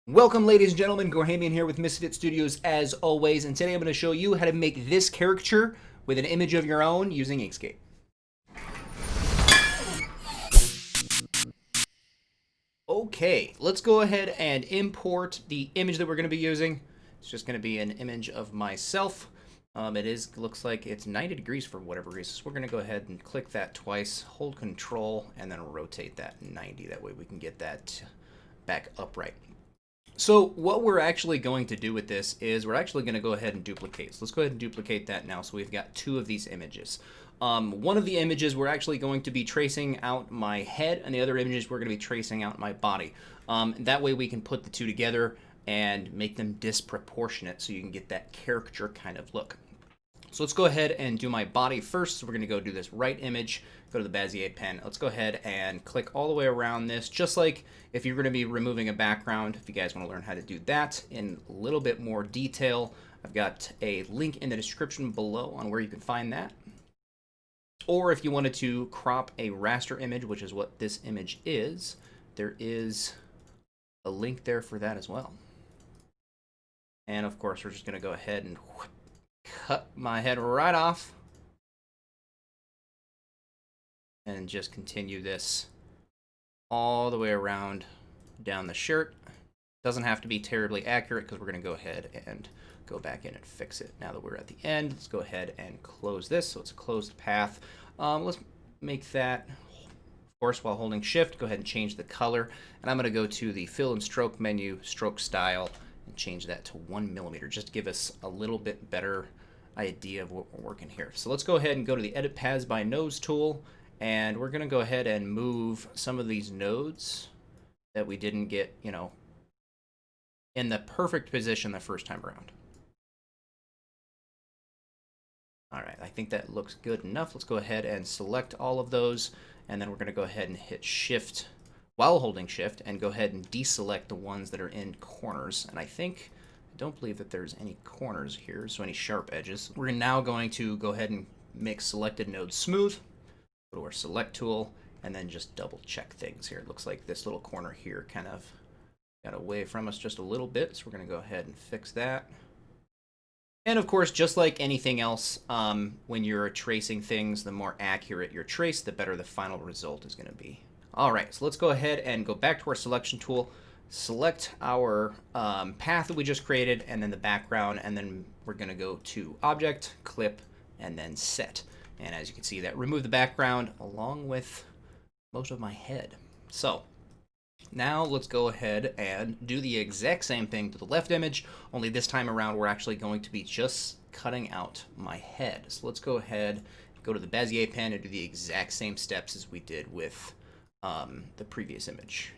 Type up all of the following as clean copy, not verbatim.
Welcome, ladies and gentlemen. Gorhamian here with Misfit Studios as always, and today I'm going to show you how to make this caricature with an image of your own using Inkscape. Okay, let's go ahead and import the image that we're going to be using. It's just going to be an image of myself. Looks like it's 90 degrees for whatever reason. So we're going to go ahead and click that twice, hold Control, and then rotate that 90. That way we can get that back upright. So what we're actually going to do with this is we're actually going to go ahead and duplicate. So let's go ahead and duplicate that now. So we've got two of these images. One of the images we're actually going to be tracing out my head, and the other images we're going to be tracing out my body. That way we can put the two together and make them disproportionate so you can get that caricature kind of look. So let's go ahead and do my body first. So we're going to go do this right image, go to the Bezier pen. Let's go ahead and click all the way around this, just like if you're going to be removing a background. If you guys want to learn how to do that in a little bit more detail, I've got a link in the description below on where you can find that. Or if you wanted to crop a raster image, which is what this image is, there is a link there for that as well. And of course, we're just going to go ahead and cut my head right off and just continue this all the way around down the shirt. Doesn't have to be terribly accurate because we're going to go ahead and go back in and fix it. Now that we're at the end, let's go ahead and close this so it's a closed path. Let's make that, of course, while holding shift, go ahead and change the color, and I'm going to go to the fill and stroke menu, stroke style, and change that to 1mm just to give us a little bit better idea of what we're working here. So let's go ahead and go to the edit paths by nose tool, and we're going to go ahead and move some of these nodes that we didn't get, in the perfect position the first time around. All right, I think that looks good enough. Let's go ahead and select all of those, and then we're going to go ahead and hit shift while holding shift and go ahead and deselect the ones that are in corners. And I don't believe that there's any corners here, so any sharp edges. We're now going to go ahead and make selected nodes smooth. Go to our select tool and then just double check things here. It looks like this little corner here kind of got away from us just a little bit, so we're going to go ahead and fix that. And of course, just like anything else, when you're tracing things, the more accurate your trace, the better the final result is going to be. All right, so let's go ahead and go back to our selection tool, select our path that we just created, and then the background, and then we're going to go to Object, Clip, and then Set. And as you can see, that removed the background along with most of my head. So now let's go ahead and do the exact same thing to the left image, only this time around we're actually going to be just cutting out my head. So let's go ahead, go to the Bezier pen, and do the exact same steps as we did with the previous image.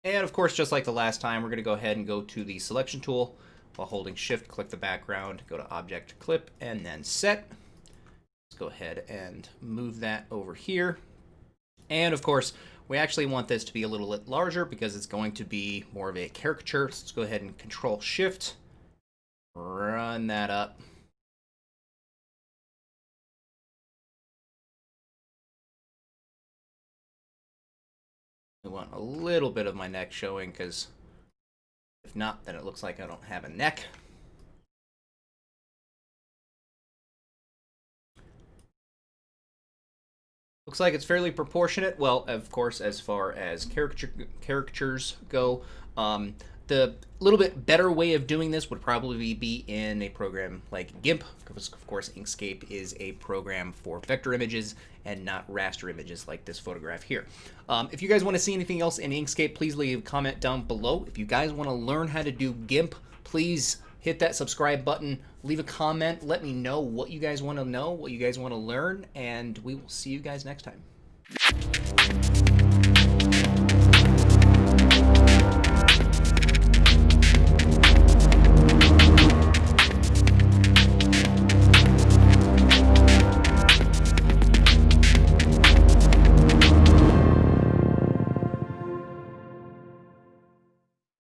And of course, just like the last time, we're going to go ahead and go to the selection tool. While holding shift, click the background, go to Object, Clip, and then Set. Let's go ahead and move that over here. And of course, we actually want this to be a little bit larger because it's going to be more of a caricature. So let's go ahead and Control Shift, run that up. We want a little bit of my neck showing, because if not, then it looks like I don't have a neck. Looks like it's fairly proportionate. Well, of course, as far as caricatures go, the little bit better way of doing this would probably be in a program like GIMP, because of course Inkscape is a program for vector images and not raster images like this photograph here. If you guys want to see anything else in Inkscape, please leave a comment down below. If you guys want to learn how to do GIMP, please hit that subscribe button, leave a comment, let me know what you guys want to know, what you guys want to learn, and we will see you guys next time.